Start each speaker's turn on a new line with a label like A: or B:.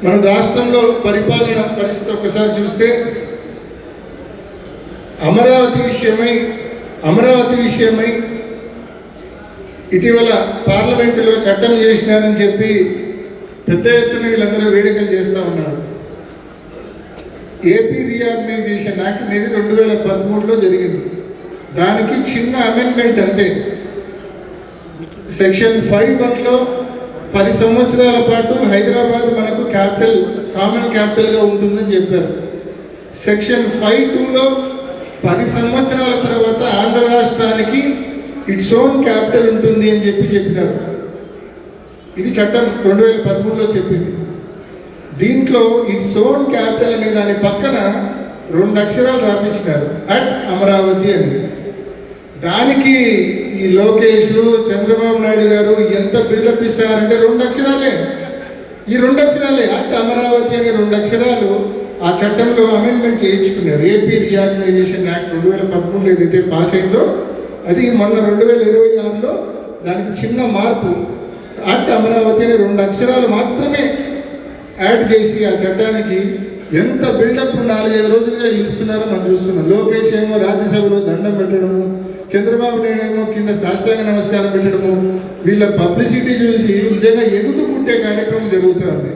A: మన రాష్ట్రంలో పరిపాలన పరిస్థితి ఒకసారి చూస్తే అమరావతి విషయమై ఇటీవల పార్లమెంటులో చట్టం చేసినారని చెప్పి పెద్ద ఎత్తున వీళ్ళందరూ వేడుకలు చేస్తూ ఉన్నారు. ఏపీ రీఆర్గనైజేషన్ యాక్ట్ అనేది 2013లో జరిగింది. దానికి చిన్న అమెండ్మెంట్ అంతే. సెక్షన్ 5(1)లో 10 సంవత్సరాల పాటు హైదరాబాద్ మనకు కామన్ క్యాపిటల్గా ఉంటుందని చెప్పారు. సెక్షన్ 5(2)లో 10 సంవత్సరాల తర్వాత ఆంధ్ర రాష్ట్రానికి ఇట్స్ ఓన్ క్యాపిటల్ ఉంటుంది అని చెప్పినారు. ఇది చట్టం 2013లో చెప్పింది. దీంట్లో ఇట్స్ ఓన్ క్యాపిటల్ అనే దాని పక్కన 2 అక్షరాలు రాపించినారు, అట్ అమరావతి అని. దానికి ఈ లోకేష్, చంద్రబాబు నాయుడు గారు ఎంత బిల్డప్ ఇస్తారంటే 2 అక్షరాలే. ఈ 2 అక్షరాలే అట్ అమరావతి అనే 2 అక్షరాలు ఆ చట్టంలో అమెండ్మెంట్ చేయించుకున్నారు. ఏపీ రీఆర్గనైజేషన్ యాక్ట్ 2013లో ఏదైతే పాస్ అయిందో అది మొన్న 2026లో దానికి చిన్న మార్పు, అట్ అమరావతి అనే 2 అక్షరాలు మాత్రమే యాడ్ చేసి ఆ చట్టానికి ఎంత బిల్డప్ 4-5 రోజులుగా ఇస్తున్నారో మనం చూస్తున్నాం. లోకేష్ ఏమో రాజ్యసభలో దండం పెట్టడము, చంద్రబాబు నాయుడు ఏమో కింద సాష్టాంగ నమస్కారం పెట్టడము, వీళ్ళ పబ్లిసిటీ చూసి నిజంగా ఎగుతూ పుట్టే కార్యక్రమం జరుగుతుంది.